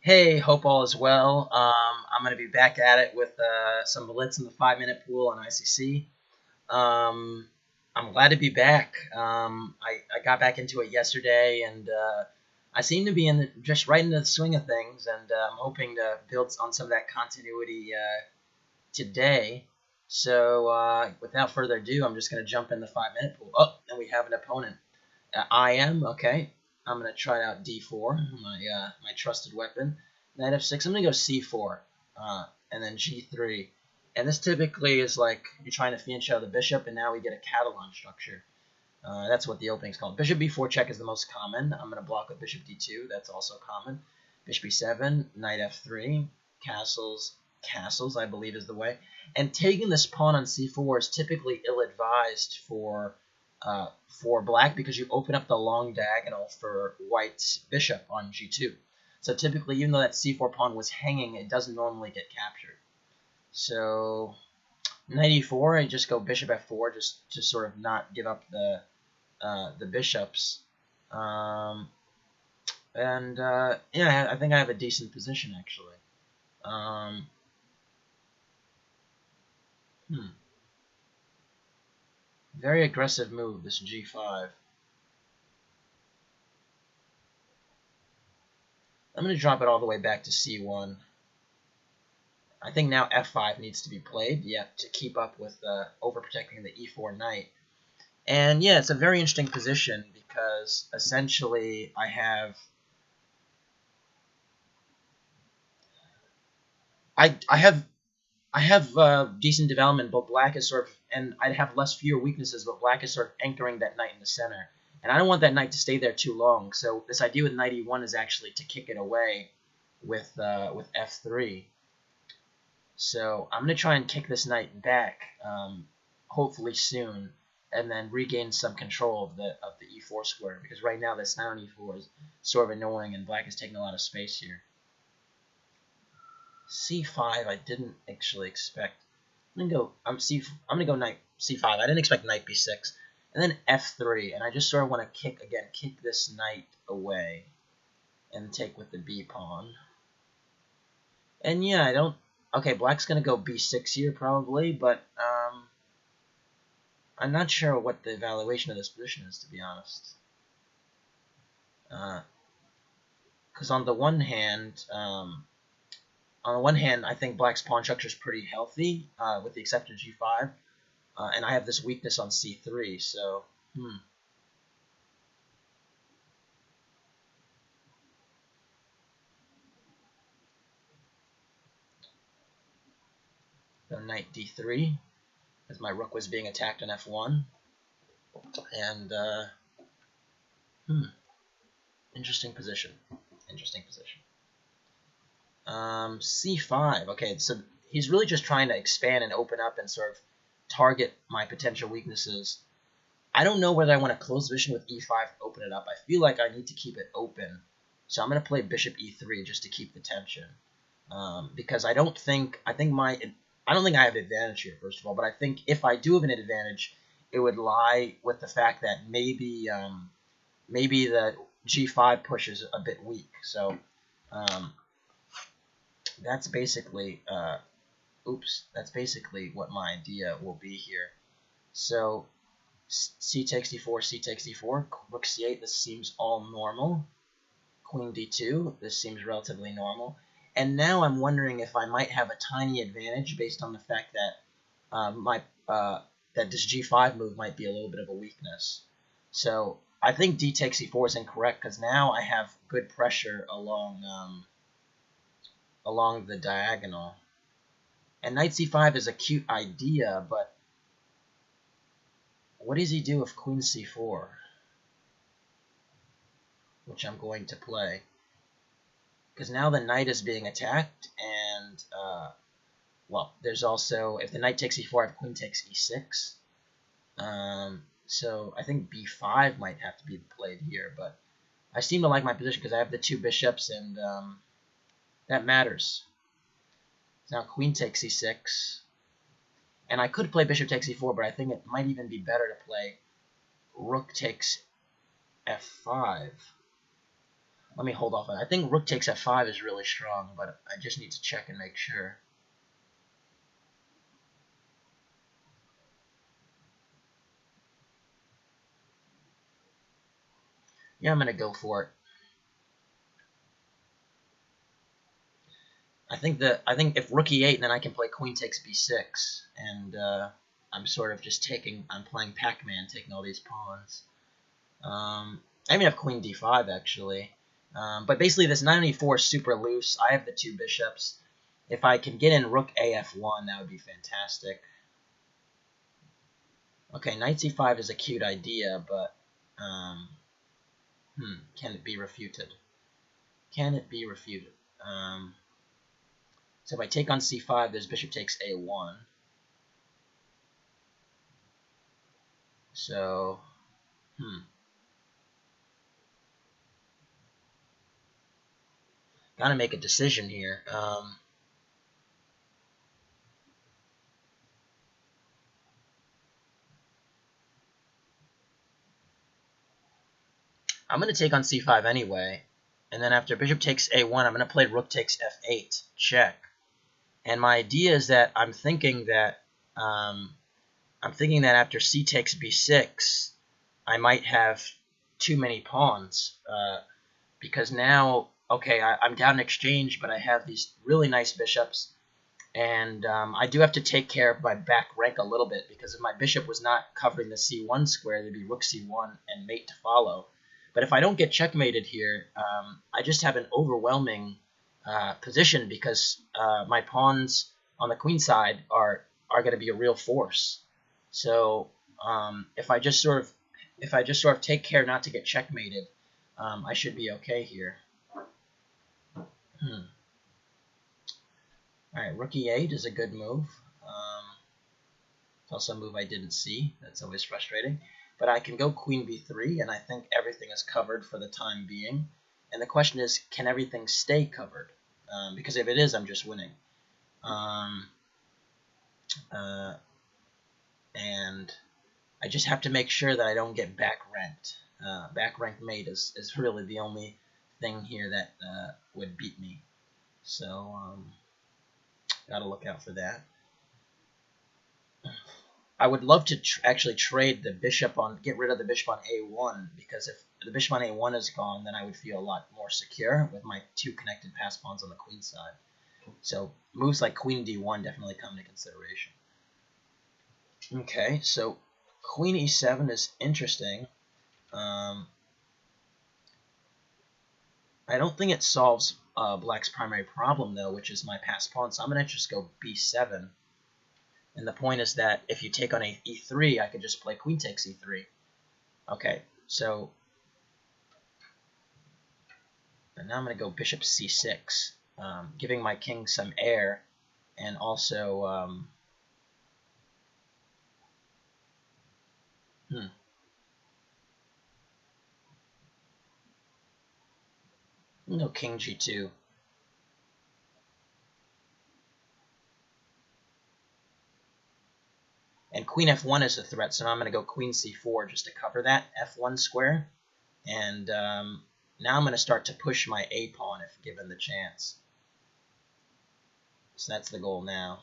Hey, hope all is well. I'm going to be back at it with some Blitz in the 5-minute pool on ICC. Um, I'm glad to be back. I got back into it yesterday, and I seem to be just right into the swing of things, and I'm hoping to build on some of that continuity today. So without further ado, I'm just going to jump in the 5-minute pool. Oh, and we have an opponent. I am okay. I'm gonna try out D4, my trusted weapon. Knight F6. I'm gonna go C4, and then G3. And this typically is like you're trying to fianchetto out the bishop, and now we get a Catalan structure. That's what the opening's called. Bishop B4 check is the most common. I'm gonna block with Bishop D2. That's also common. Bishop B7, Knight F3, castles, castles. I believe is the way. And taking this pawn on C4 is typically ill-advised for black because you open up the long diagonal for white's bishop on G2. So typically, even though that C4 pawn was hanging, it doesn't normally get captured. So Knight E4, I just go Bishop F4 just to sort of not give up the bishops. Yeah, I think I have a decent position actually. Very aggressive move, this G5. I'm going to drop it all the way back to C1. I think now F5 needs to be played, yeah, to keep up with overprotecting the E4 knight. And yeah, it's a very interesting position because essentially I have decent development, but black is sort of, and I'd have fewer weaknesses, but black is sort of anchoring that knight in the center. And I don't want that knight to stay there too long. So this idea with knight E1 is actually to kick it away with F3. So I'm going to try and kick this knight back, hopefully soon, and then regain some control of the E4 square, because right now this knight on E4 is sort of annoying, and black is taking a lot of space here. C5 I didn't actually expect. I'm gonna go knight C5. I didn't expect knight B6, and then F3, and I just sort of want to kick this knight away, and take with the B pawn. And yeah, I don't. Okay, black's going to go b6 here probably, but I'm not sure what the evaluation of this position is, to be honest. Because on the one hand, I think black's pawn structure is pretty healthy, with the exception of G5, and I have this weakness on C3, so So knight D3, as my rook was being attacked on F1, and interesting position. C5. Okay, so he's really just trying to expand and open up and sort of target my potential weaknesses. I don't know whether I want to close the position with E5 to open it up. I feel like I need to keep it open. So I'm going to play Bishop E3 just to keep the tension. Because I don't think I have an advantage here, first of all, but I think if I do have an advantage, it would lie with the fact that maybe the G5 push is a bit weak. So that's basically what my idea will be here. So C takes D4, C takes D4, Rook C8, this seems all normal. Queen D2, this seems relatively normal. And now I'm wondering if I might have a tiny advantage based on the fact that that this G5 move might be a little bit of a weakness. So I think D takes E4 is incorrect because now I have good pressure along the diagonal. And Knight C5 is a cute idea, but what does he do with Queen C4? Which I'm going to play. Because now the knight is being attacked, and, well, there's also, if the knight takes E4, I have Queen takes E6. So I think B5 might have to be played here, but I seem to like my position because I have the two bishops, and that matters. Now Queen takes E6. And I could play Bishop takes E4, but I think it might even be better to play Rook takes F5. Let me hold off on it. I think rook takes f5 is really strong, but I just need to check and make sure. Yeah, I'm going to go for it. I think if rook e8, then I can play queen takes b6, and I'm sort of just I'm playing Pac-Man, taking all these pawns. I even have queen d5 actually, but basically this knight on e4 is super loose. I have the two bishops. If I can get in rook af1, that would be fantastic. Okay, knight c5 is a cute idea, but can it be refuted? Can it be refuted? So if I take on c5, this bishop takes a1. So, gotta make a decision here. I'm gonna take on c5 anyway, and then after bishop takes a1, I'm gonna play rook takes f8, check. And my idea is that I'm thinking that after c takes b6, I might have too many pawns, because now, okay, I'm down in exchange, but I have these really nice bishops, and I do have to take care of my back rank a little bit, because if my bishop was not covering the c1 square, there'd be rook c1 and mate to follow. But if I don't get checkmated here, I just have an overwhelming position, because my pawns on the queen side are going to be a real force. So if I just sort of take care not to get checkmated, I should be okay here. All right, rook e8 is a good move. It's also a move I didn't see. That's always frustrating. But I can go queen b3, and I think everything is covered for the time being. And the question is, can everything stay covered? Because if it is, I'm just winning. And I just have to make sure that I don't get back ranked. Back ranked mate is really the only thing here that would beat me. So gotta look out for that. I would love to actually trade the bishop get rid of the bishop on a1, because if the bishop on a1 is gone, then I would feel a lot more secure with my two connected pass pawns on the queen side. So moves like queen d1 definitely come into consideration. Okay, so queen e7 is interesting. I don't think it solves black's primary problem, though, which is my pass pawn, so I'm going to just go b7. And the point is that if you take on e3, I could just play queen takes e3. Okay, so and now I'm going to go bishop c6, giving my king some air, and also no, king g2. And queen f1 is a threat, so now I'm going to go queen c4 just to cover that f1 square. And now I'm going to start to push my a pawn if given the chance. So that's the goal now.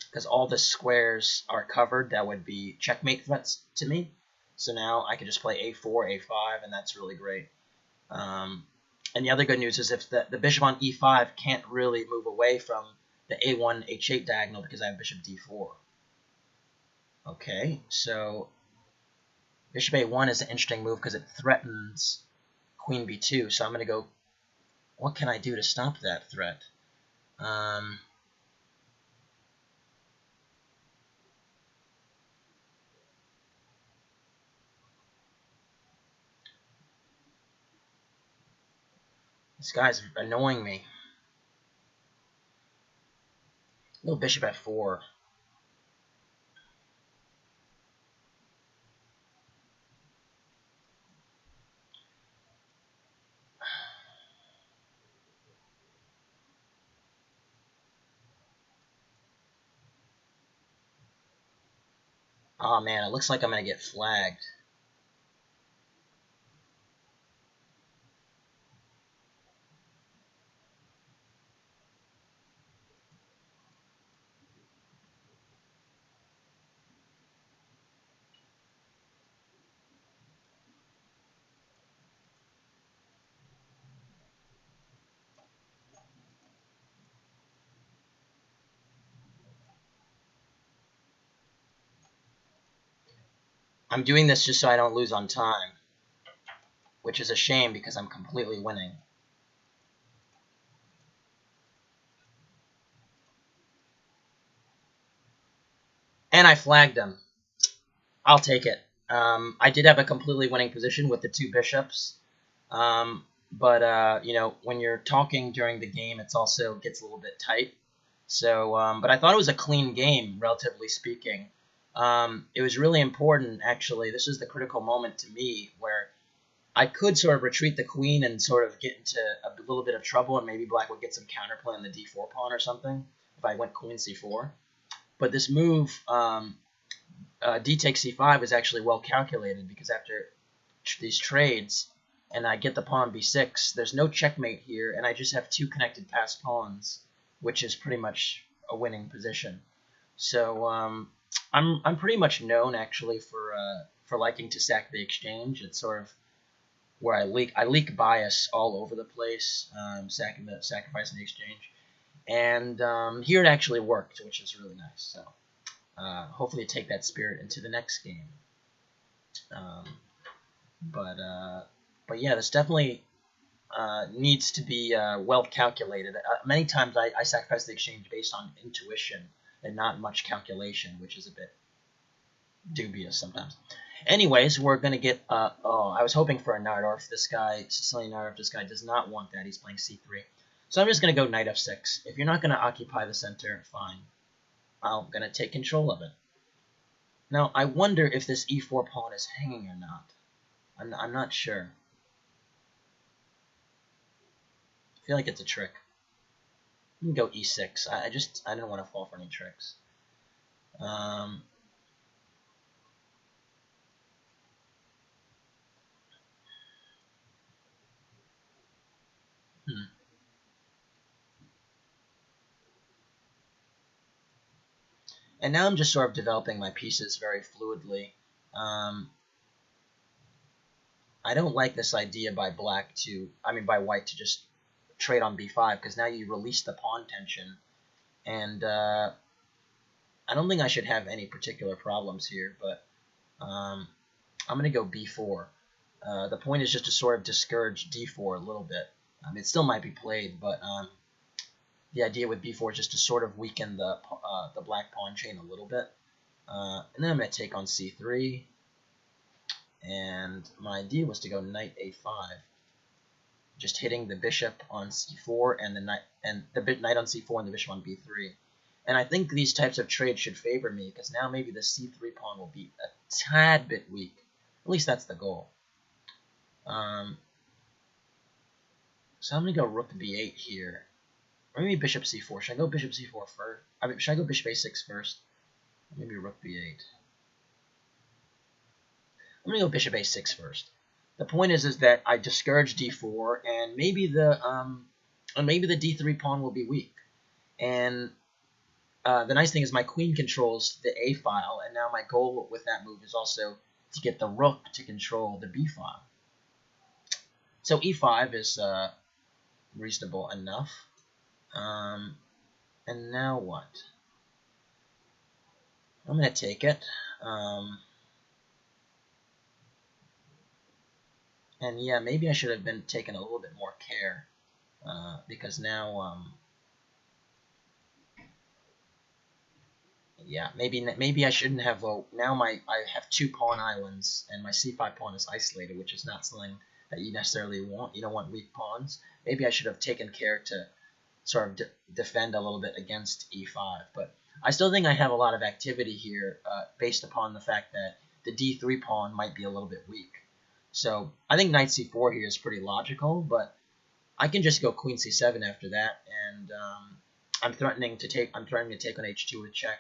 Because all the squares are covered, that would be checkmate threats to me. So now I can just play a4, a5, and that's really great. And the other good news is if the bishop on e5 can't really move away from the a1, h8 diagonal because I have bishop d4. Okay, so bishop a1 is an interesting move because it threatens queen b2. So I'm going to go, what can I do to stop that threat? This guy's annoying me. Little bishop f4. Oh man, it looks like I'm going to get flagged. I'm doing this just so I don't lose on time, which is a shame because I'm completely winning. And I flagged him. I'll take it. I did have a completely winning position with the two bishops. But you know, when you're talking during the game, it's also gets a little bit tight. So, but I thought it was a clean game, relatively speaking. It was really important, actually. This is the critical moment to me where I could sort of retreat the queen and sort of get into a little bit of trouble, and maybe black would get some counterplay on the d4 pawn or something if I went queen c4. But this move, d takes c5, is actually well calculated because after these trades, and I get the pawn b6, there's no checkmate here, and I just have two connected passed pawns, which is pretty much a winning position. So I'm pretty much known actually for liking to sack the exchange. It's sort of where I leak bias all over the place, sacrificing the exchange, and here it actually worked, which is really nice. So hopefully take that spirit into the next game. But yeah, this definitely needs to be well calculated. Many times I sacrifice the exchange based on intuition and not much calculation, which is a bit dubious sometimes. Anyways, we're going to get, oh, I was hoping for a Nardorf. This guy, Sicilian Nardorf, this guy does not want that. He's playing c3. So I'm just going to go knight f6. If you're not going to occupy the center, fine. I'm going to take control of it. Now, I wonder if this e4 pawn is hanging or not. I'm not sure. I feel like it's a trick. I'm going to go e6. I don't want to fall for any tricks. And now I'm just sort of developing my pieces very fluidly. I don't like this idea by white to just trade on b5, because now you release the pawn tension, and I don't think I should have any particular problems here, but I'm going to go b4. The point is just to sort of discourage d4 a little bit. It still might be played, but the idea with b4 is just to sort of weaken the black pawn chain a little bit. And then I'm going to take on c3. And my idea was to go knight a5, just hitting the bishop on c4 and the knight on c4 and the bishop on b3. And I think these types of trades should favor me, because now maybe the c3 pawn will be a tad bit weak. At least that's the goal. So I'm going to go rook b8 here. Or maybe bishop c4. Should I go bishop c4 first? Should I go bishop a6 first? Maybe rook b8. I'm going to go bishop a6 first. The point is that I discourage d4, and maybe the d3 pawn will be weak. And the nice thing is my queen controls the a file, and now my goal with that move is also to get the rook to control the b file. So e5 is reasonable enough. And now what? I'm going to take it. And yeah, maybe I should have been taking a little bit more care, because now, yeah, maybe I shouldn't have. Now I have two pawn islands, and my c5 pawn is isolated, which is not something that you necessarily want. You don't want weak pawns. Maybe I should have taken care to sort of defend a little bit against e5. But I still think I have a lot of activity here, based upon the fact that the d3 pawn might be a little bit weak. So I think knight c4 here is pretty logical, but I can just go queen c7 after that, and I'm threatening to take on h2 with check,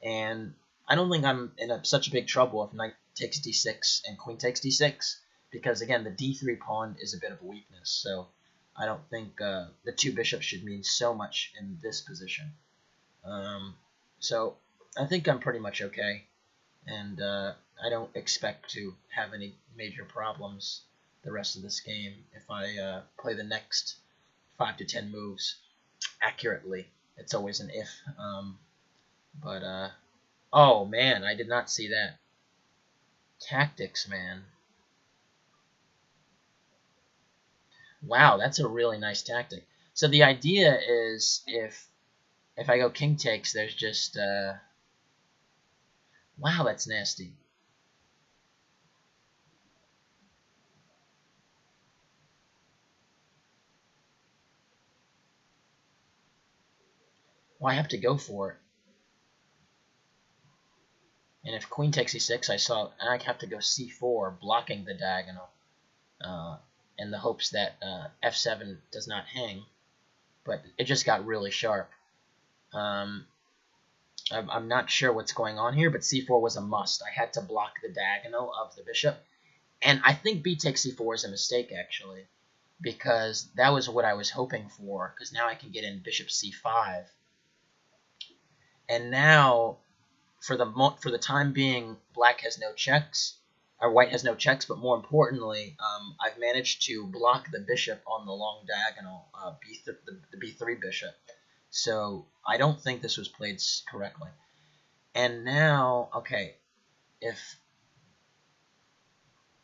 and I don't think I'm in such a big trouble if knight takes d6 and queen takes d6, because again the d3 pawn is a bit of a weakness, so I don't think the two bishops should mean so much in this position. So I think I'm pretty much okay, and I don't expect to have any major problems the rest of this game if I play the next 5 to 10 moves accurately. It's always an if. Oh man, I did not see that. Tactics, man. Wow, that's a really nice tactic. So the idea is if I go king takes, there's just wow, that's nasty. Well, I have to go for it. And if queen takes e6, I have to go c4, blocking the diagonal, uh, in the hopes that f7 does not hang. But it just got really sharp. Um, I'm not sure what's going on here, but c4 was a must. I had to block the diagonal of the bishop. And I think b takes c4 is a mistake, actually, because that was what I was hoping for, because now I can get in bishop c5. And now, for the time being, black has no checks, or white has no checks, but more importantly, I've managed to block the bishop on the long diagonal, the b3 bishop. So I don't think this was played correctly. And now, okay, if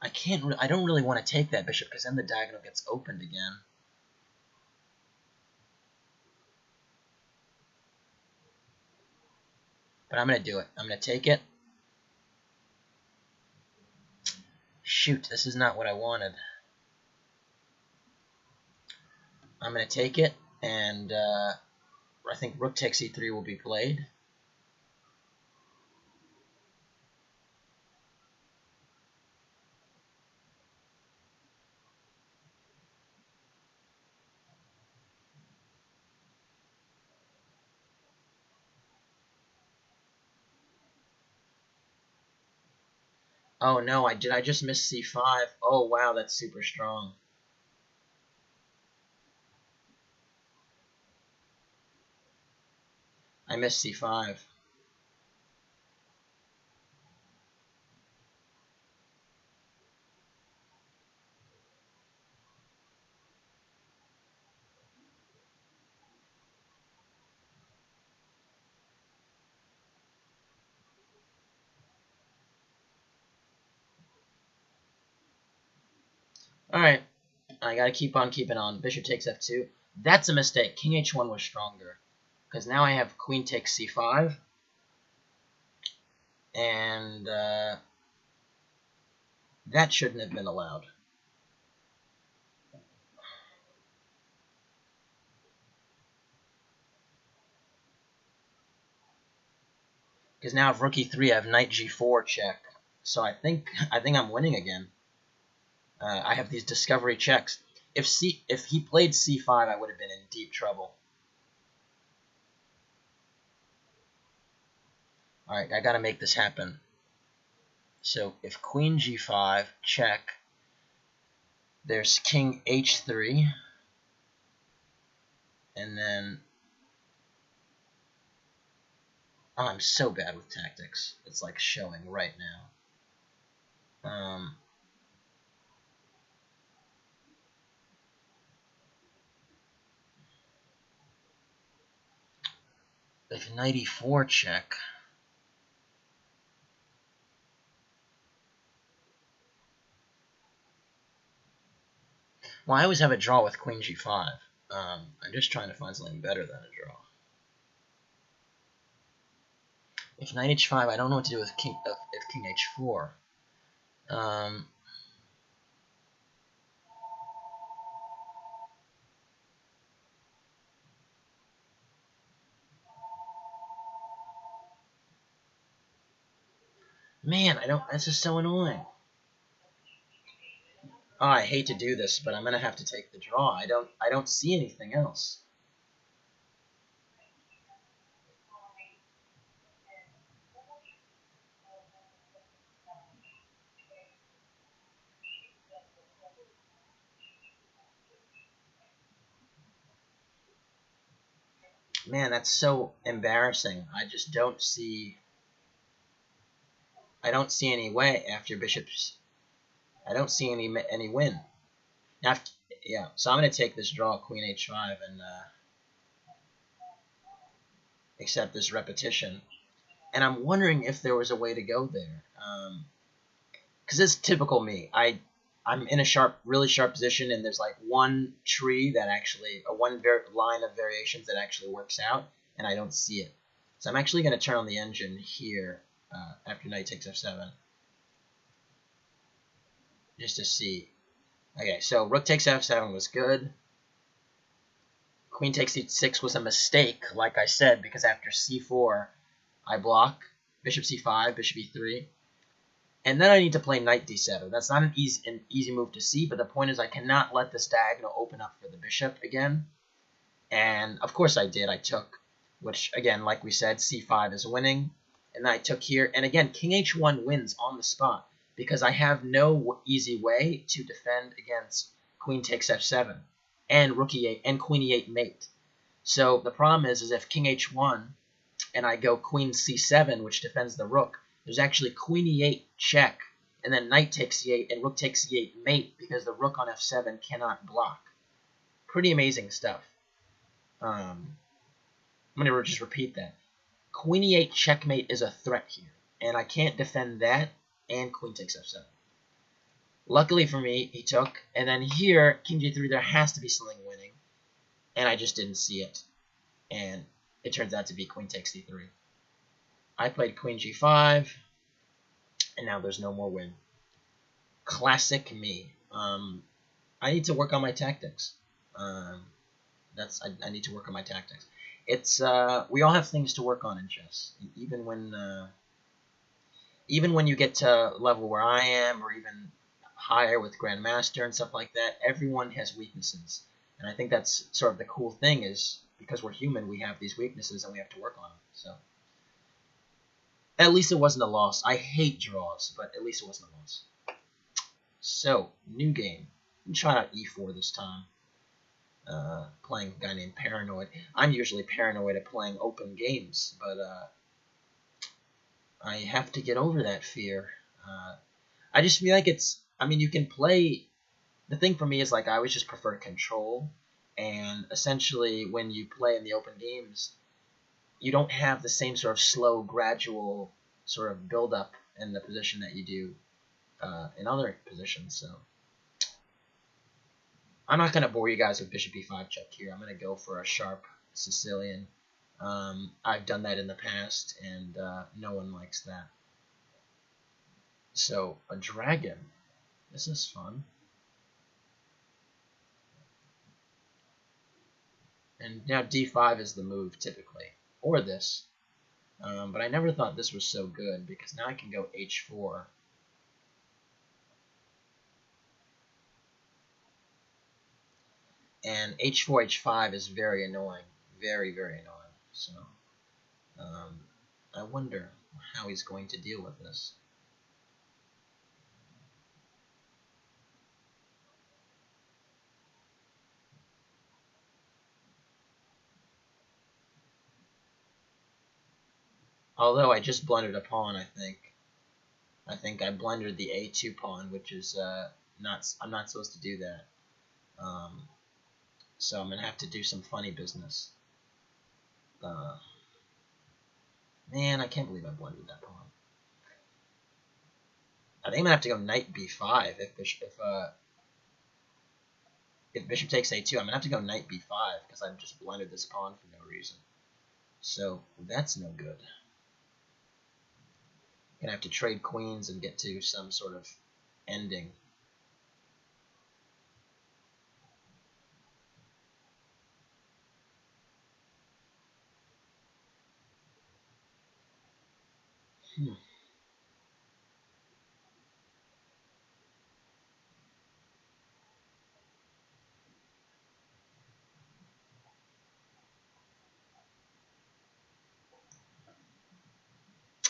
I don't really want to take that bishop, because then the diagonal gets opened again. But I'm going to do it. I'm going to take it. Shoot, this is not what I wanted. I'm going to take it, and I think rook takes e3 will be played. Oh no, I just miss c5. Oh wow, that's super strong. I missed c5. Alright, I gotta keep on keeping on. Bishop takes f2. That's a mistake. King h1 was stronger. Because now I have queen takes c5. And that shouldn't have been allowed. Because now if rook e3, I have knight g4 check. So I think I'm winning again. I have these discovery checks. If he played c5, I would have been in deep trouble. All right, I got to make this happen. So if queen g5 check, there's king h3, and then I'm so bad with tactics. It's like showing right now. If knight e4 check, well, I always have a draw with queen g5. I'm just trying to find something better than a draw. If knight h5, I don't know what to do with king h4. Man, I don't. This is so annoying. Oh, I hate to do this, but I'm gonna have to take the draw. I don't see anything else. Man, that's so embarrassing. I just don't see. I don't see any way after bishops. I don't see any win. After, yeah, so I'm gonna take this draw, queen h5, and accept this repetition. And I'm wondering if there was a way to go there. because it's typical me. I'm in a really sharp position, and there's like one tree that actually, one line of variations that actually works out, and I don't see it. So I'm actually going to turn on the engine here after knight takes f7, just to see. Okay, so rook takes f7 was good. Queen takes c6 was a mistake, like I said, because after c4, I block. Bishop c5, bishop e3. And then I need to play knight d7. That's not an easy move to see, but the point is I cannot let this diagonal open up for the bishop again. And of course I did. I took, which again, like we said, c5 is winning. And then I took here. And again, king h1 wins on the spot because I have no easy way to defend against queen takes f7 and rook e8 and queen e8 mate. So the problem is if king h1 and I go queen c7, which defends the rook, there's actually queen e8 check, and then knight takes e8 and rook takes e8 mate because the rook on f7 cannot block. Pretty amazing stuff. I'm going to just repeat that. Queen e8 checkmate is a threat here, and I can't defend that and queen takes f7. Luckily for me, he took, and then here, king g3, there has to be something winning, and I just didn't see it, and it turns out to be queen takes d3. I played queen g5, and now there's no more win. Classic me. I need to work on my tactics. I need to work on my tactics. It's we all have things to work on in chess. Even when you get to level where I am, or even higher with Grandmaster and stuff like that, everyone has weaknesses. And I think that's sort of the cool thing is because we're human, we have these weaknesses and we have to work on them. So at least it wasn't a loss. I hate draws, but at least it wasn't a loss. So, new game. I'm trying out e4 this time. Playing a guy named Paranoid. I'm usually paranoid at playing open games, but I have to get over that fear. I just feel like you can play. The thing for me is like I always just prefer control, and essentially when you play in the open games, you don't have the same sort of slow, gradual sort of build-up in the position that you do in other positions. So I'm not going to bore you guys with bishop e5 check here. I'm going to go for a sharp Sicilian. I've done that in the past, and no one likes that. So a dragon. This is fun. And now d5 is the move typically. Or this. But I never thought this was so good because now I can go h4. And h4, h5 is very annoying. Very, very annoying. So I wonder how he's going to deal with this. Although I just blundered a pawn, I think. I think I blundered the a2 pawn, which is I'm not supposed to do that. So I'm gonna have to do some funny business. Man, I can't believe I blundered that pawn. I think I'm gonna have to go knight b5 if bishop takes a2. I'm gonna have to go knight b5 because I've just blundered this pawn for no reason. So that's no good. Gonna have to trade queens and get to some sort of ending.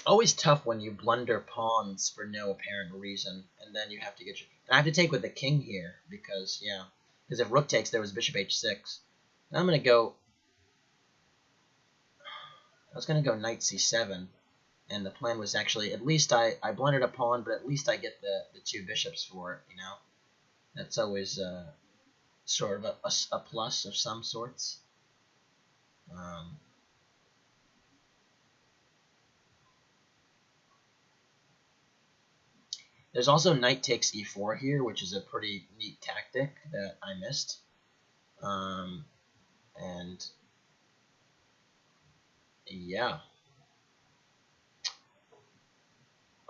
Always tough when you blunder pawns for no apparent reason, and then you have to get your. And I have to take with the king here because because if rook takes, there was bishop h6. Now I'm gonna go. I was gonna go knight c7, and the plan was actually at least I blundered a pawn, but at least I get the two bishops for it. That's always sort of a plus of some sorts. There's also knight takes e4 here, which is a pretty neat tactic that I missed. And yeah,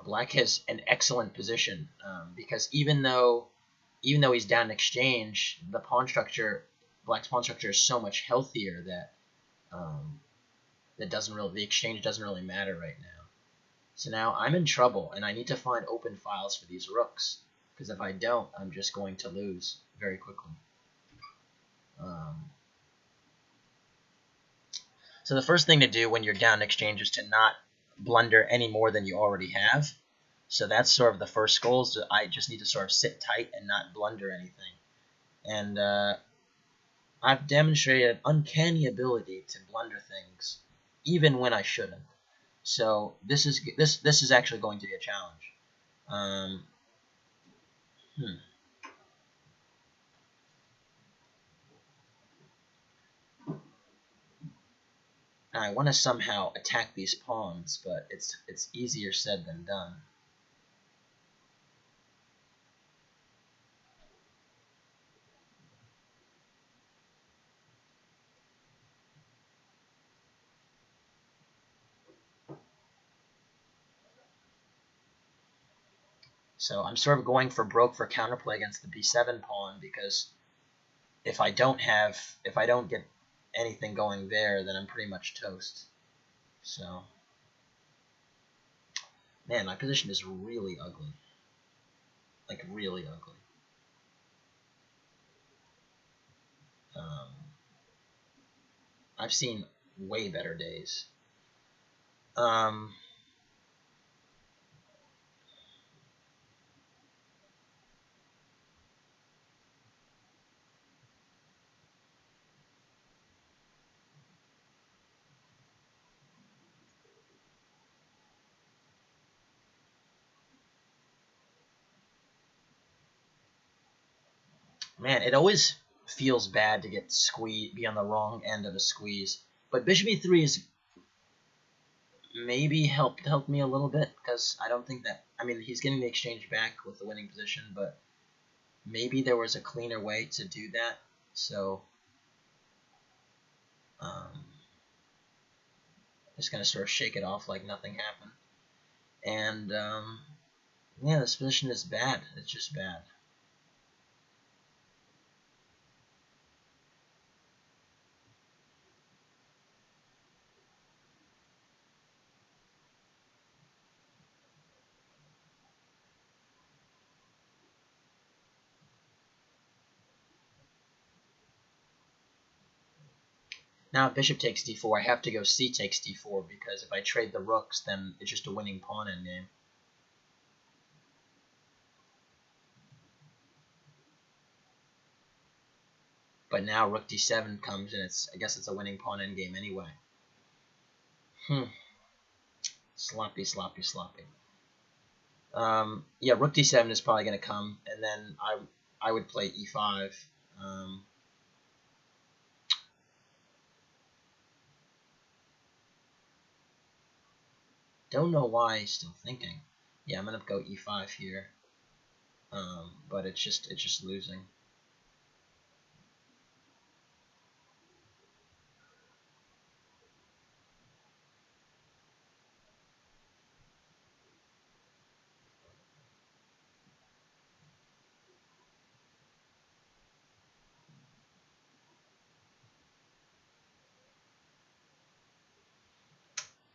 Black has an excellent position because even though he's down in exchange, the pawn structure, Black's pawn structure is so much healthier that the exchange doesn't really matter right now. So now I'm in trouble, and I need to find open files for these rooks, because if I don't, I'm just going to lose very quickly. So the first thing to do when you're down in exchange is to not blunder any more than you already have. So that's sort of the first goal. So I just need to sort of sit tight and not blunder anything. And I've demonstrated an uncanny ability to blunder things, even when I shouldn't. So this is actually going to be a challenge. I want to somehow attack these pawns, but it's easier said than done. So I'm sort of going for broke for counterplay against the b7 pawn, because if I don't get anything going there, then I'm pretty much toast. So, man, my position is really ugly. Like, really ugly. I've seen way better days. Man, it always feels bad to get be on the wrong end of a squeeze. But bishop e3 is maybe helped me a little bit, because I don't think that, I mean, he's getting the exchange back with the winning position, but maybe there was a cleaner way to do that. So just gonna sort of shake it off like nothing happened. And yeah, this position is bad. It's just bad. Now if bishop takes d4, I have to go c takes d4, because if I trade the rooks, then it's just a winning pawn endgame. But now rook d7 comes, and I guess it's a winning pawn endgame anyway. Sloppy, sloppy, sloppy. Yeah, rook d7 is probably going to come, and then I would play e5. Don't know why he's still thinking. Yeah, I'm gonna go e5 here, but it's just losing.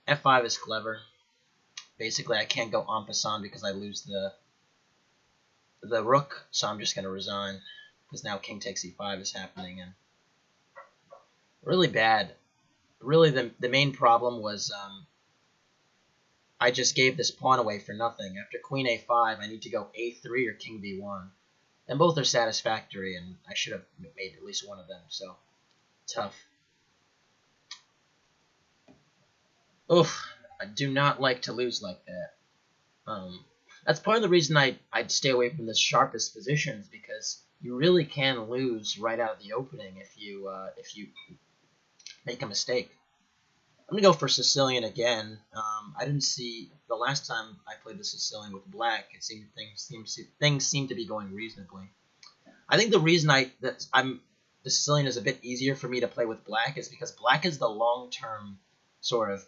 f5 is clever. Basically, I can't go en passant because I lose the rook, so I'm just gonna resign, because now king takes e5 is happening, and really bad. Really, the main problem was I just gave this pawn away for nothing. After queen a5, I need to go a3 or king b1, and both are satisfactory, and I should have made at least one of them. So tough. Oof, I do not like to lose like that. That's part of the reason I'd stay away from the sharpest positions, because you really can lose right out of the opening if you make a mistake. I'm gonna go for Sicilian again. I didn't see the last time I played the Sicilian with black. It seemed things seem to be going reasonably. I think the reason the Sicilian is a bit easier for me to play with black is because black is the long term sort of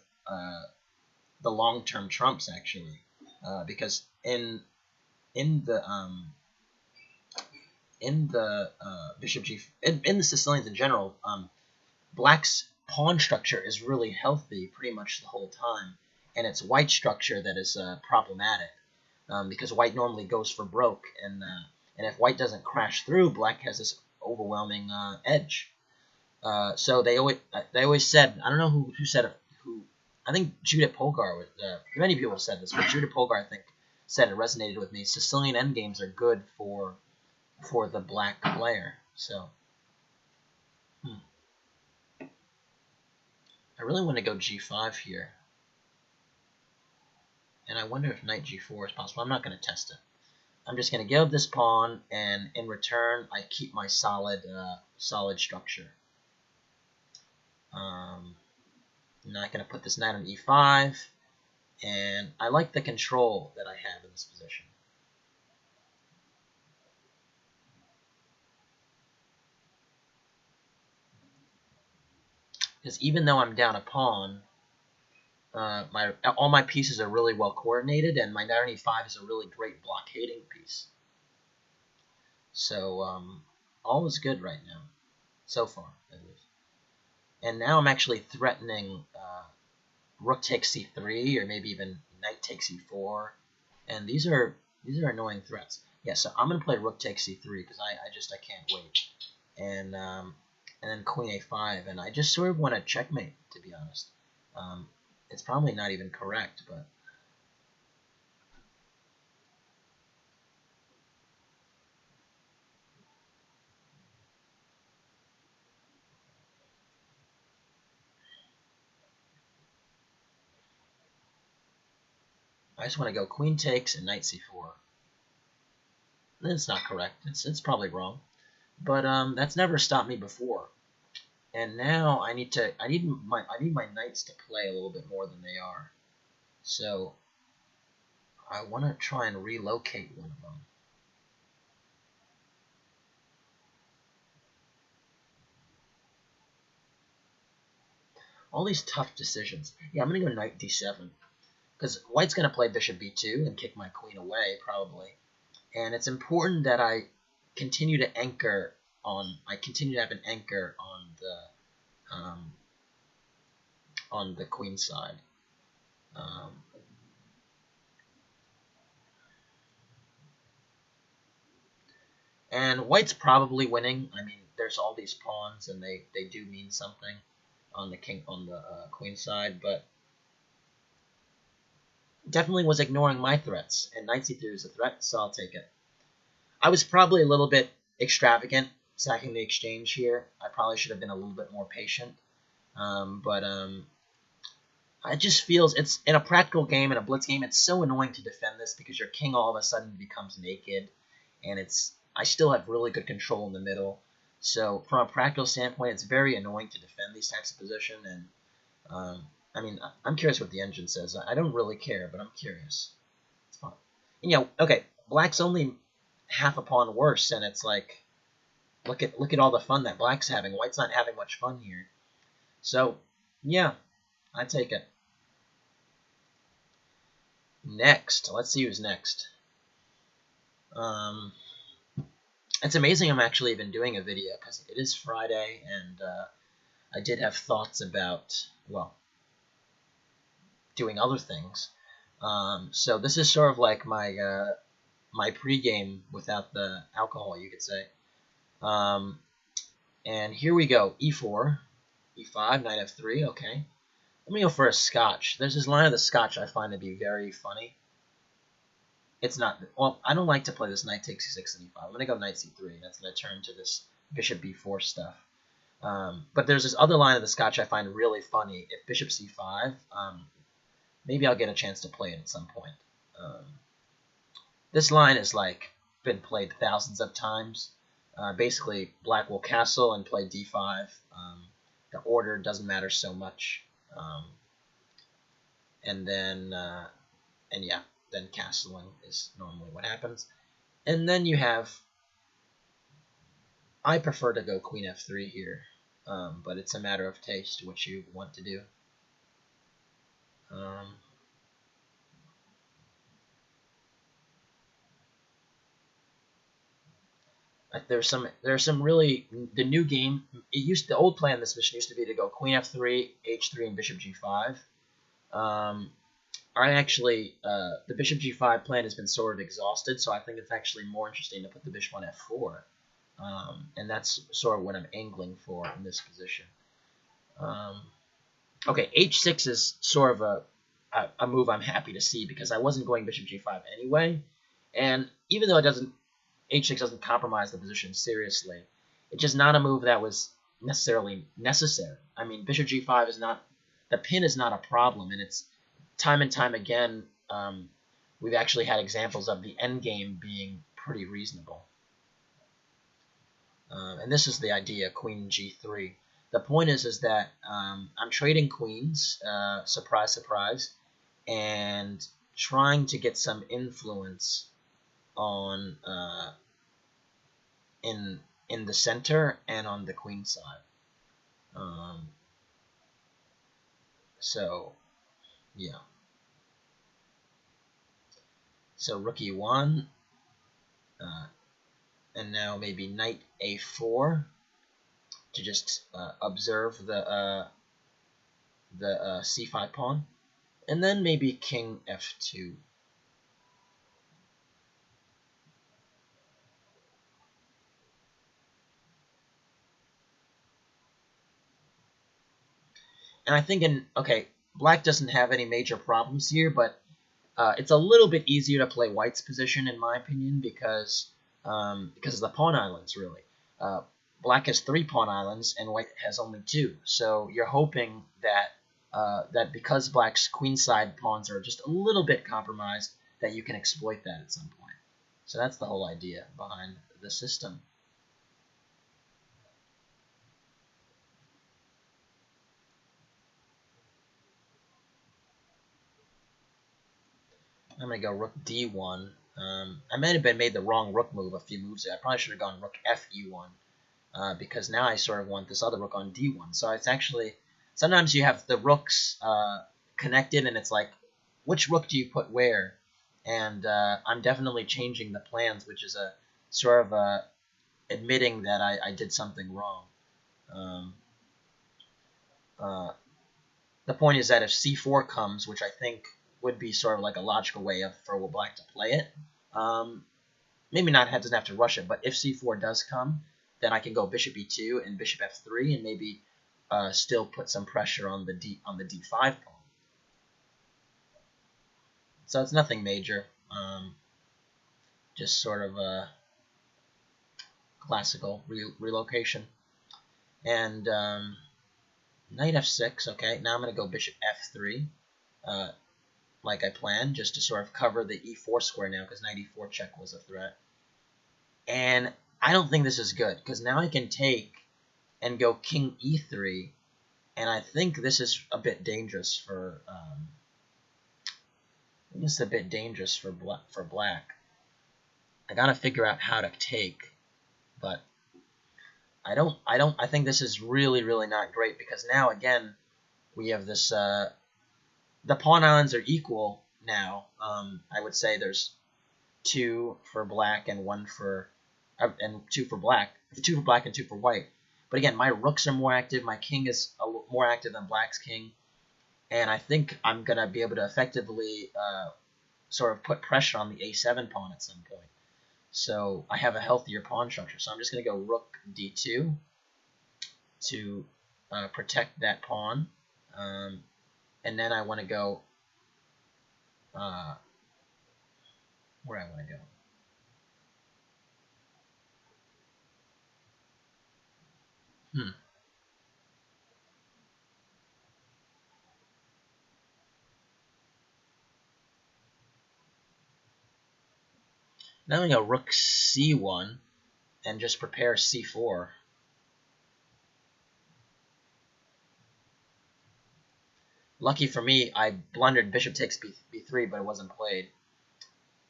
the long term trumps actually, because in the bishop g in the Sicilians in general, black's pawn structure is really healthy pretty much the whole time, and it's white structure that is problematic, because white normally goes for broke, and if white doesn't crash through, black has this overwhelming edge. So they always said, I don't know who said it, I think Judith Polgar, many people have said this, but Judith Polgar, I think, said it resonated with me. Sicilian endgames are good for the black player. So I really want to go g5 here. And I wonder if knight g4 is possible. I'm not going to test it. I'm just going to give up this pawn, and in return, I keep my solid structure. I'm not going to put this knight on e5, and I like the control that I have in this position. Because even though I'm down a pawn, all my pieces are really well coordinated, and my knight on e5 is a really great blockading piece. So all is good right now, so far at least. And now I'm actually threatening rook takes c3, or maybe even knight takes e4, and these are annoying threats. Yeah, so I'm gonna play rook takes c3 because I can't wait, and then queen a5, and I just sort of want to checkmate, to be honest. It's probably not even correct, but I just want to go queen takes and knight c4. That's not correct. It's probably wrong, but that's never stopped me before. And now I need my knights to play a little bit more than they are. So I want to try and relocate one of them. All these tough decisions. Yeah, I'm going to go knight d7. Because white's going to play bishop b2 and kick my queen away, probably. And it's important that I continue to have an anchor on the queen side. And white's probably winning. I mean, there's all these pawns, and they do mean something on the queen side, but definitely was ignoring my threats, and knight c3 is a threat, so I'll take it. I was probably a little bit extravagant sacking the exchange here. I probably should have been a little bit more patient, but it just feels, it's in a practical game, in a blitz game, it's so annoying to defend this because your king all of a sudden becomes naked, and I still have really good control in the middle. So from a practical standpoint, it's very annoying to defend these types of position. And I mean, I'm curious what the engine says. I don't really care, but I'm curious. It's fun. Okay, black's only half a pawn worse, and it's like, look at all the fun that black's having. White's not having much fun here. So yeah, I take it. Next, let's see who's next. It's amazing I'm actually even doing a video because it is Friday, and I did have thoughts about, well, doing other things. So this is sort of like my my pregame without the alcohol, you could say. And here we go: e4, e5, knight f3. Okay, let me go for a scotch. There's this line of the scotch I find to be very funny. It's not, well, I don't like to play this knight takes c6 and e5. I'm going to go knight c3. That's going to turn to this bishop b4 stuff. But there's this other line of the scotch I find really funny. If bishop c5, maybe I'll get a chance to play it at some point. This line has like been played thousands of times. Basically, black will castle and play d5. The order doesn't matter so much. Um, and then then castling is normally what happens. And then you have, I prefer to go queen f3 here, but it's a matter of taste what you want to do. There's some really, the new game. The old plan this mission used to be to go queen f3, h3, and bishop g5. I actually, the bishop g5 plan has been sort of exhausted, so I think it's actually more interesting to put the bishop on f4. And that's sort of what I'm angling for in this position. Okay, h6 is sort of a move I'm happy to see because I wasn't going bishop g5 anyway. And even though h6 doesn't compromise the position seriously, it's just not a move that was necessarily necessary. I mean, bishop g5 is not, the pin is not a problem, and it's time and time again, we've actually had examples of the endgame being pretty reasonable. And this is the idea, queen g3. The point is that I'm trading queens, surprise, surprise, and trying to get some influence on in the center and on the queen side. So yeah. So rook e1, and now maybe knight a4 to just observe the c5 pawn, and then maybe king f2. And I think black doesn't have any major problems here, but it's a little bit easier to play white's position in my opinion because of the pawn islands, really. Black has 3 pawn islands and white has only 2. So you're hoping that because black's queenside pawns are just a little bit compromised, that you can exploit that at some point. So that's the whole idea behind the system. I'm going to go rook d1. I might have made the wrong rook move a few moves ago. I probably should have gone rook fe1 because now I sort of want this other rook on d1. So it's actually, sometimes you have the rooks connected and it's like, which rook do you put where? And I'm definitely changing the plans, which is a sort of admitting that I did something wrong. The point is that if c4 comes, which I think would be sort of like a logical way for black to play it, maybe not doesn't have to rush it, but if c4 does come, then I can go bishop e2 and bishop f3 and maybe still put some pressure on the d5 pawn. So it's nothing major, just sort of a classical relocation. And knight f6, okay, now I'm going to go bishop f3, like I planned, just to sort of cover the e4 square now, because knight e4 check was a threat. And I don't think this is good, because now I can take and go king e3, and I think this is a bit dangerous for black. I gotta figure out how to take, but I think this is really, really not great, because now again we have this the pawn islands are equal now. I would say there's 2 for black and 1 for and 2 for black, 2 for black and 2 for white. But again, my rooks are more active. My king is more active than black's king, and I think I'm gonna be able to effectively sort of put pressure on the a7 pawn at some point. So I have a healthier pawn structure. So I'm just gonna go rook d2 to protect that pawn. And then I want to go where I want to go. Now I'm going to go rook c1 and just prepare c4. Lucky for me, I blundered bishop takes b3, but it wasn't played.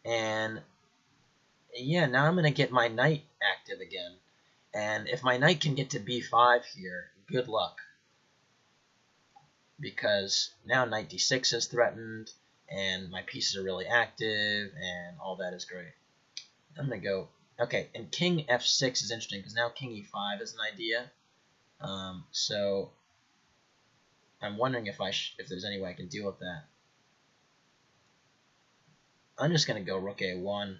And yeah, now I'm going to get my knight active again. And if my knight can get to b5 here, good luck. Because now knight d6 is threatened, and my pieces are really active, and all that is great. I'm going to go... Okay, and king f6 is interesting, because now king e5 is an idea. So I'm wondering if there's any way I can deal with that. I'm just going to go rook a1.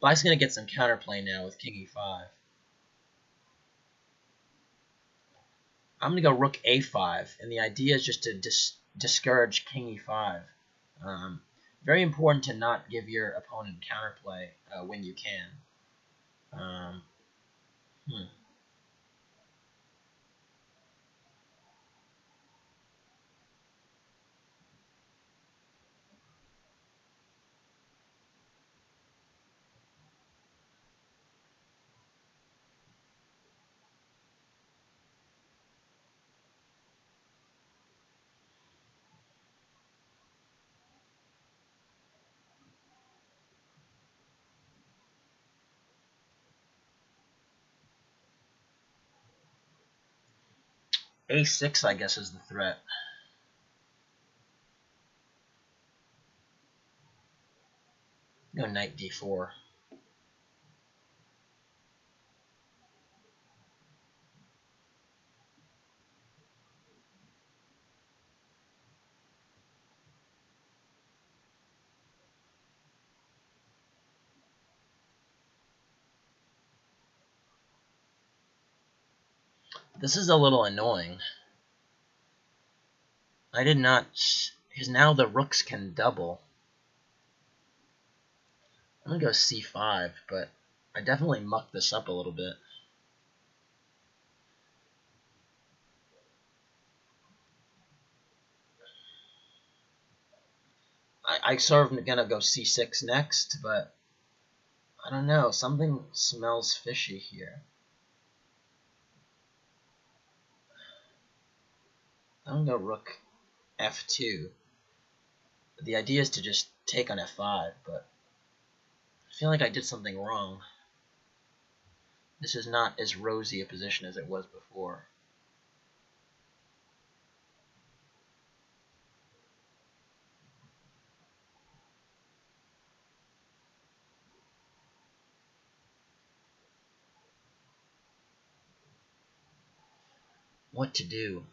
Black's going to get some counterplay now with king e5. I'm going to go rook a5, and the idea is just to discourage king e5. Very important to not give your opponent counterplay when you can. A6, I guess, is the threat. Go knight d4. This is a little annoying. I did not... Because now the rooks can double. I'm going to go c5, but I definitely mucked this up a little bit. I sort of going to go c6 next, but I don't know. Something smells fishy here. I'm going to go rook f2. The idea is to just take on f5, but I feel like I did something wrong. This is not as rosy a position as it was before. What to do?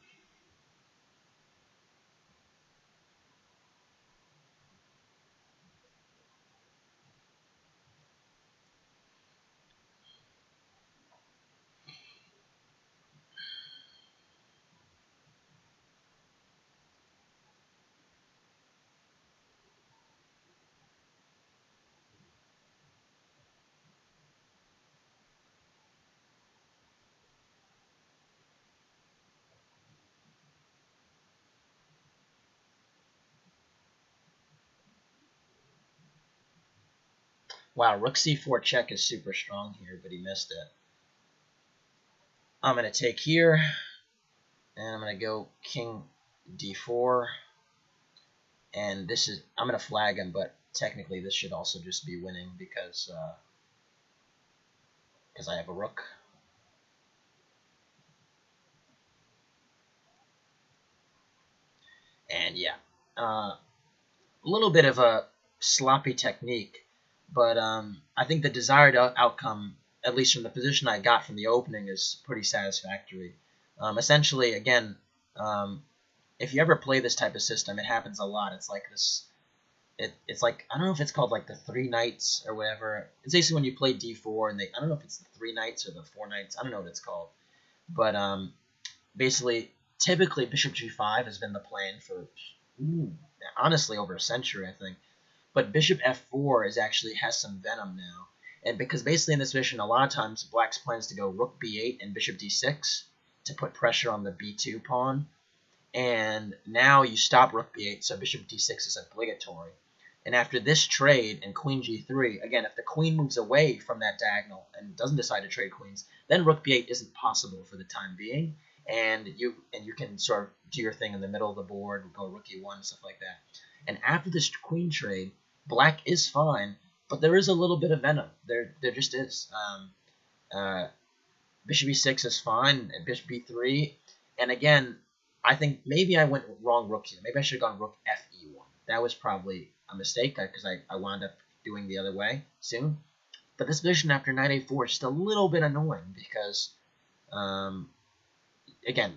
Wow, rook c4 check is super strong here, but he missed it. I'm going to take here, and I'm going to go king d4, and this is... I'm going to flag him, but technically this should also just be winning because I have a rook. And yeah, a little bit of a sloppy technique, but I think the desired outcome, at least from the position I got from the opening, is pretty satisfactory. Essentially, again, if you ever play this type of system, it happens a lot. It's like this. It's like, I don't know if it's called like the 3 knights or whatever. It's basically when you play d4 and I don't know if it's the 3 knights or the 4 knights. I don't know what it's called, but basically, typically bishop g5 has been the plan for honestly over a century, I think. But bishop f4 has some venom now. And because basically in this position, a lot of times black's plans to go rook b8 and bishop d6 to put pressure on the b2 pawn. And now you stop rook b8, so bishop d6 is obligatory. And after this trade and queen g3, again, if the queen moves away from that diagonal and doesn't decide to trade queens, then rook b8 isn't possible for the time being, and you can sort of do your thing in the middle of the board, go rook e1, stuff like that. And after this queen trade, black is fine, but there is a little bit of venom. There just is. Bishop e6 is fine, and bishop b3. And again, I think maybe I went wrong rook here. Maybe I should have gone rook fe1. That was probably a mistake because I wound up doing the other way soon. But this position after knight a4 is just a little bit annoying because, again,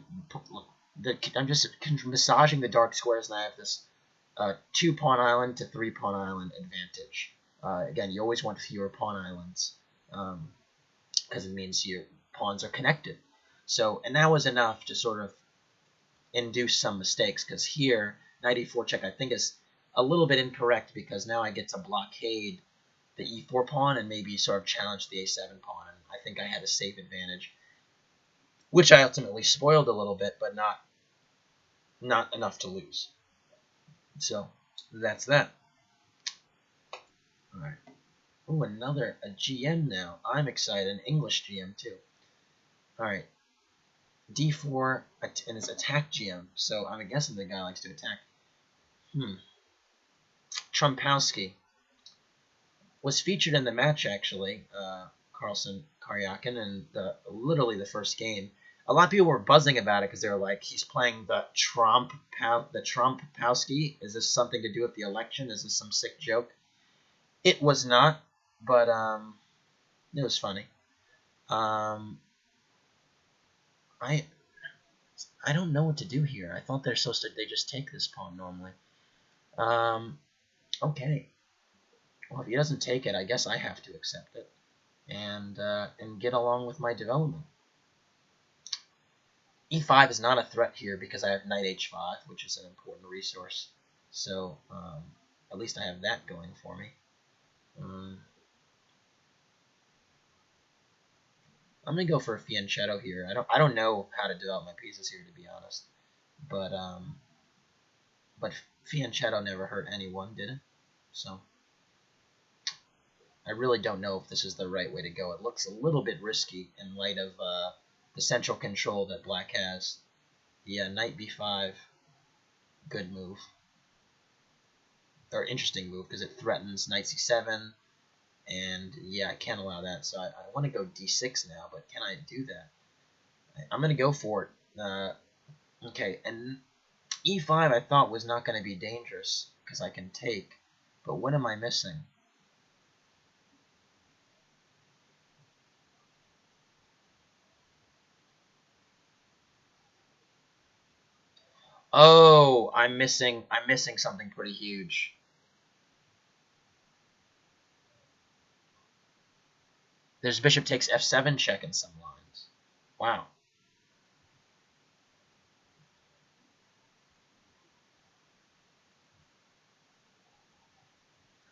I'm just massaging the dark squares, and I have this 2-pawn island to 3-pawn island advantage. Again, you always want fewer pawn islands because it means your pawns are connected. So, and that was enough to sort of induce some mistakes, because here, knight e4 check I think is a little bit incorrect, because now I get to blockade the e4 pawn and maybe sort of challenge the a7 pawn. And I think I had a safe advantage, which I ultimately spoiled a little bit, but not enough to lose. So that's that. All right. Oh, a GM now. I'm excited. An English GM too. All right. D4, and it's attack GM. So I'm guessing the guy likes to attack. Trumpowski was featured in the match, actually. Carlson Karyakin, and literally the first game. A lot of people were buzzing about it because they were like, he's playing the Trumpowski. Is this something to do with the election? Is this some sick joke? It was not, but it was funny. I don't know what to do here. I thought they just take this pawn normally. Okay. Well, if he doesn't take it, I guess I have to accept it and get along with my development. E5 is not a threat here because I have knight h5, which is an important resource. So at least I have that going for me. I'm gonna go for a fianchetto here. I don't know how to develop my pieces here, to be honest. But fianchetto never hurt anyone, did it? So I really don't know if this is the right way to go. It looks a little bit risky in light of the central control that black has. Yeah, knight b5, good move. Or interesting move, because it threatens knight c7. And yeah, I can't allow that, so I want to go d6 now, but can I do that? I'm going to go for it. Okay, and e5 I thought was not going to be dangerous, because I can take, but what am I missing? Oh, I'm missing something pretty huge. There's bishop takes f7 check in some lines. Wow.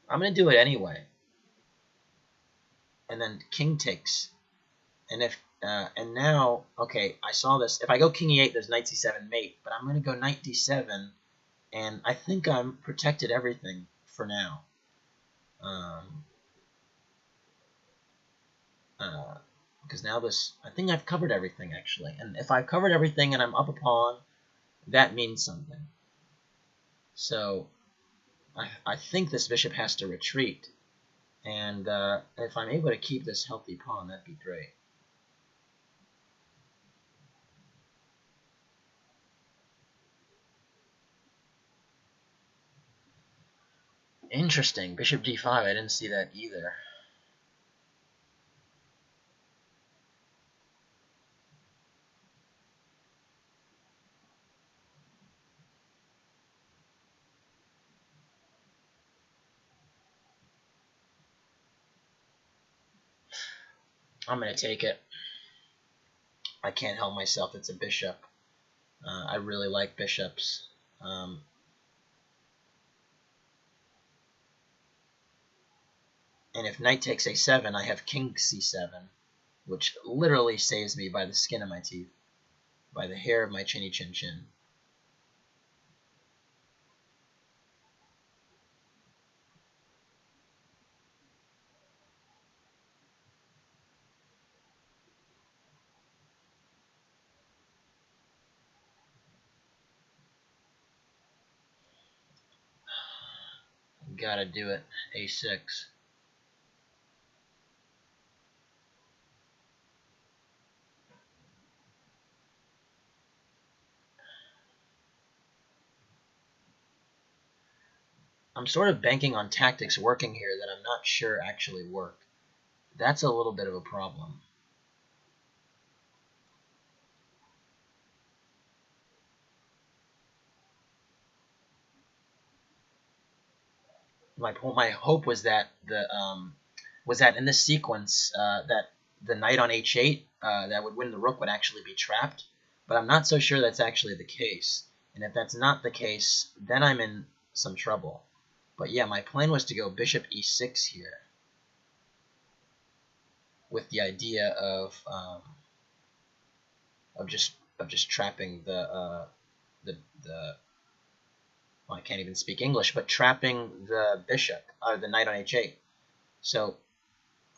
I'm going to do it anyway. And then king takes. And if and now, okay, I saw this. If I go king e8, there's knight c7 mate. But I'm going to go knight d7. And I think I'm protected everything for now. Because now I think I've covered everything, actually. And if I've covered everything and I'm up a pawn, that means something. So I think this bishop has to retreat. And if I'm able to keep this healthy pawn, that'd be great. Interesting. Bishop d5, I didn't see that either. I'm going to take it. I can't help myself. It's a bishop. I really like bishops. And if knight takes a7, I have king c7, which literally saves me by the skin of my teeth, by the hair of my chinny chin chin. Gotta do it. A6. I'm sort of banking on tactics working here that I'm not sure actually work. That's a little bit of a problem. My hope was that in this sequence that the knight on h8 that would win the rook would actually be trapped, but I'm not so sure that's actually the case. And if that's not the case, then I'm in some trouble. But yeah, my plan was to go bishop e6 here, with the idea of just trapping the well, I can't even speak English, but trapping the bishop, or the knight on h8. So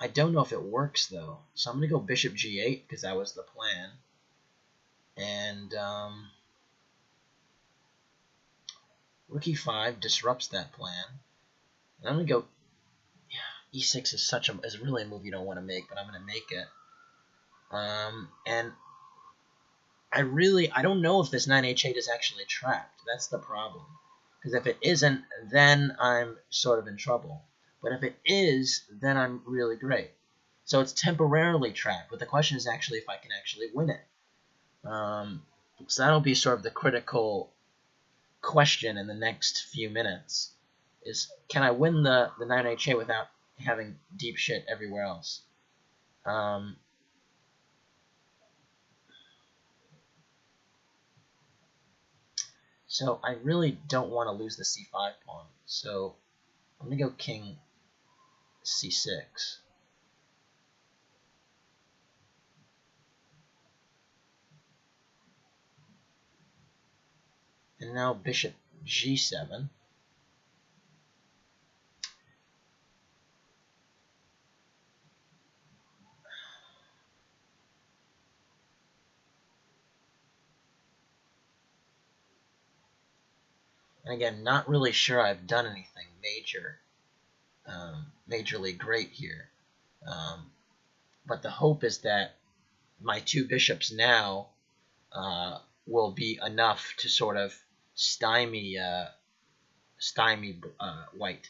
I don't know if it works though. So I'm gonna go bishop g8 because that was the plan, and rook e5 disrupts that plan. And I'm gonna go. Yeah, e6 is really a move you don't want to make, but I'm gonna make it. And I don't know if this 9h8 is actually trapped. That's the problem. Because if it isn't, then I'm sort of in trouble. But if it is, then I'm really great. So it's temporarily trapped, but the question is actually if I can actually win it. So that'll be sort of the critical question in the next few minutes. Is can I win the 9h8 without having deep shit everywhere else? So I really don't want to lose the c5 pawn. So I'm going to go king c6. And now bishop g7. And again, not really sure I've done anything majorly great here. But the hope is that my two bishops now will be enough to sort of stymie white.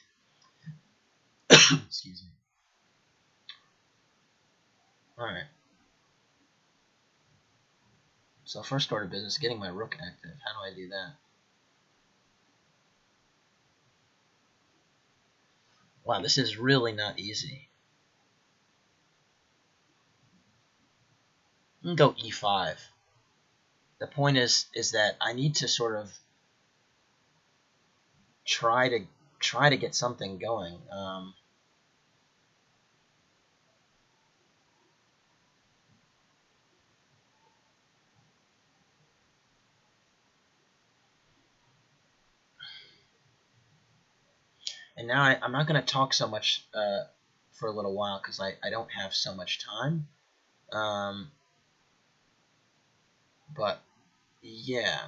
Excuse me. All right. So first order business, getting my rook active. How do I do that? Wow, this is really not easy. I'm gonna go e5. The point is that I need to sort of try to get something going. And now I'm not going to talk so much for a little while because I don't have so much time. But yeah.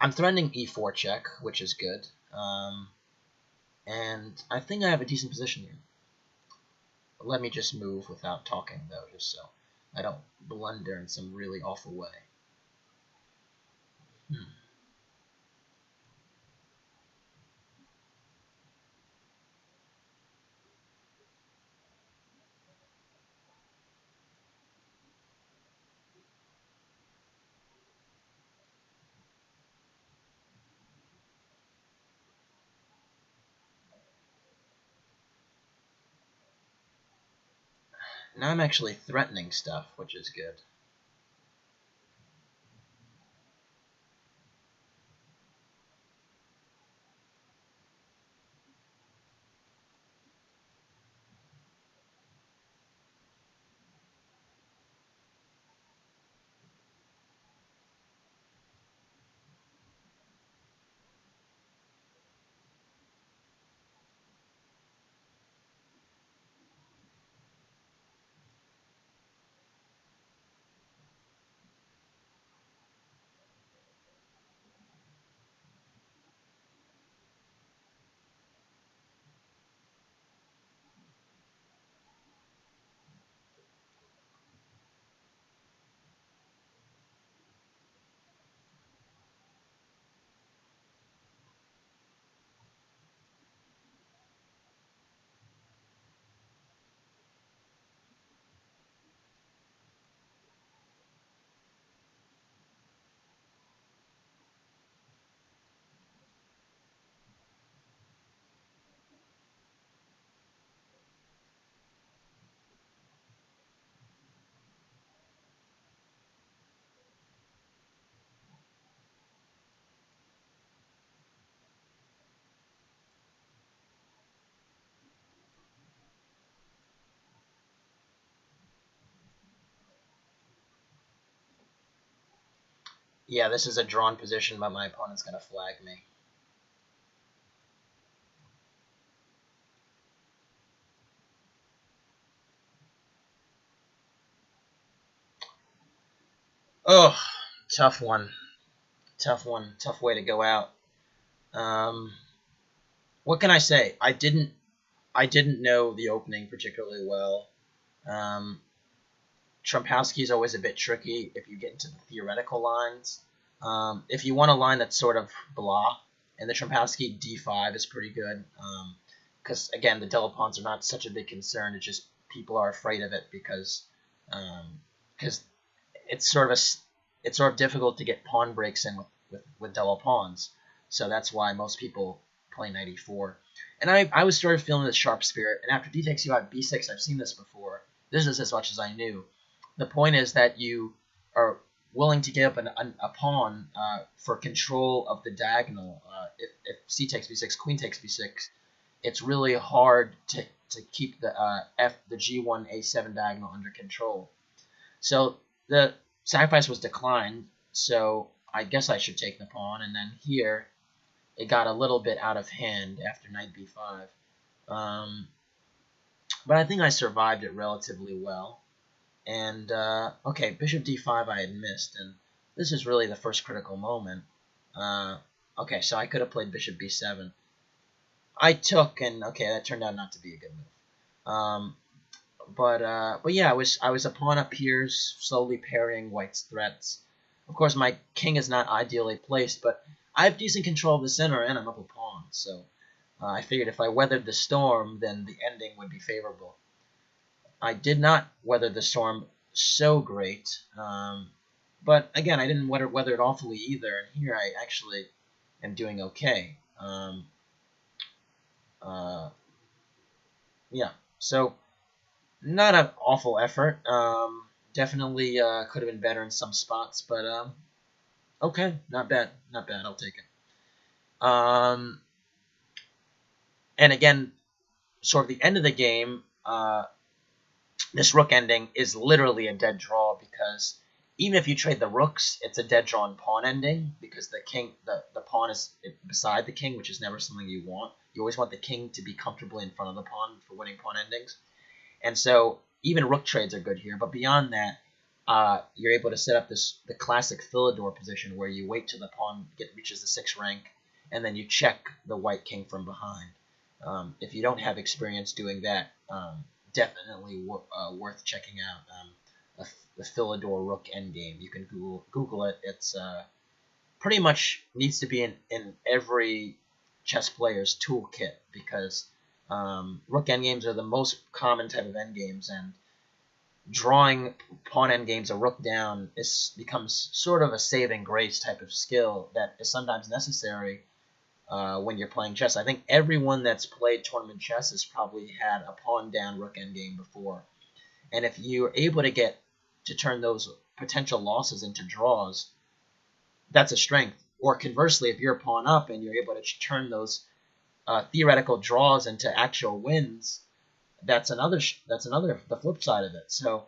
I'm threatening e4 check, which is good. And I think I have a decent position here. Let me just move without talking, though, just so I don't blunder in some really awful way. Now I'm actually threatening stuff, which is good. Yeah, this is a drawn position, but my opponent's going to flag me. Oh, tough one. Tough one. Tough way to go out. Um, what can I say? I didn't know the opening particularly well. Um, Trumpowski is always a bit tricky if you get into the theoretical lines. If you want a line that's sort of blah, and the Trumpowski d5 is pretty good, because again the double pawns are not such a big concern. It's just people are afraid of it because it's sort of it's sort of difficult to get pawn breaks in with double pawns. So that's why most people play knight e4. And I was sort of feeling this sharp spirit. And after d takes you out b6, I've seen this before. This is as much as I knew. The point is that you are willing to give up a pawn for control of the diagonal. If c takes b6, queen takes b6, it's really hard to keep the the g1 a7 diagonal under control. So the sacrifice was declined, so I guess I should take the pawn. And then here, it got a little bit out of hand after knight b5. But I think I survived it relatively well. And, okay, bishop d5 I had missed, and this is really the first critical moment. Okay, so I could have played bishop b7. I took, and okay, that turned out not to be a good move. But yeah, I was a pawn up here, slowly parrying white's threats. Of course, my king is not ideally placed, but I have decent control of the center, and I'm up a pawn. So I figured if I weathered the storm, then the ending would be favorable. I did not weather the storm so great, but again, I didn't weather it awfully either. And here I actually am doing okay. Yeah, so not an awful effort. Definitely could have been better in some spots, but okay, not bad, not bad. I'll take it. And again, sort of the end of the game, this rook ending is literally a dead draw because even if you trade the rooks, it's a dead drawn pawn ending because the pawn is beside the king, which is never something you want. You always want the king to be comfortably in front of the pawn for winning pawn endings. And so even rook trades are good here, but beyond that, you're able to set up the classic Philidor position where you wait till the pawn reaches the 6th rank, and then you check the white king from behind. If you don't have experience doing that, definitely worth checking out the Philidor rook endgame. You can Google it. It's pretty much needs to be in every chess player's toolkit because rook endgames are the most common type of endgames, and drawing pawn endgames a rook down becomes sort of a saving grace type of skill that is sometimes necessary when you're playing chess. I think everyone that's played tournament chess has probably had a pawn down rook endgame before, and if you're able to get to turn those potential losses into draws, that's a strength. Or conversely, if you're a pawn up and you're able to turn those theoretical draws into actual wins, that's another the flip side of it. So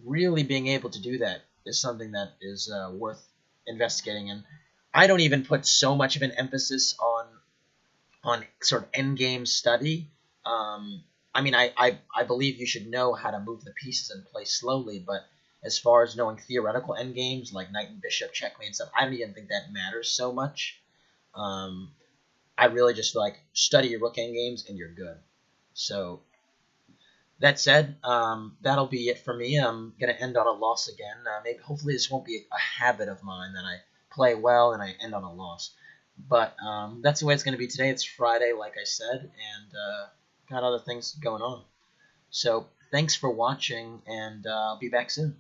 really being able to do that is something that is worth investigating. And I don't even put so much of an emphasis on sort of endgame study. I mean, I believe you should know how to move the pieces and play slowly, but as far as knowing theoretical endgames like knight and bishop checkmate and stuff, I don't even think that matters so much. I really just feel like study your rook endgames and you're good. So that said, that'll be it for me. I'm going to end on a loss again. Maybe hopefully this won't be a habit of mine that I play well and I end on a loss. But that's the way it's going to be today. It's Friday, like I said, and got other things going on. So thanks for watching, and I'll be back soon.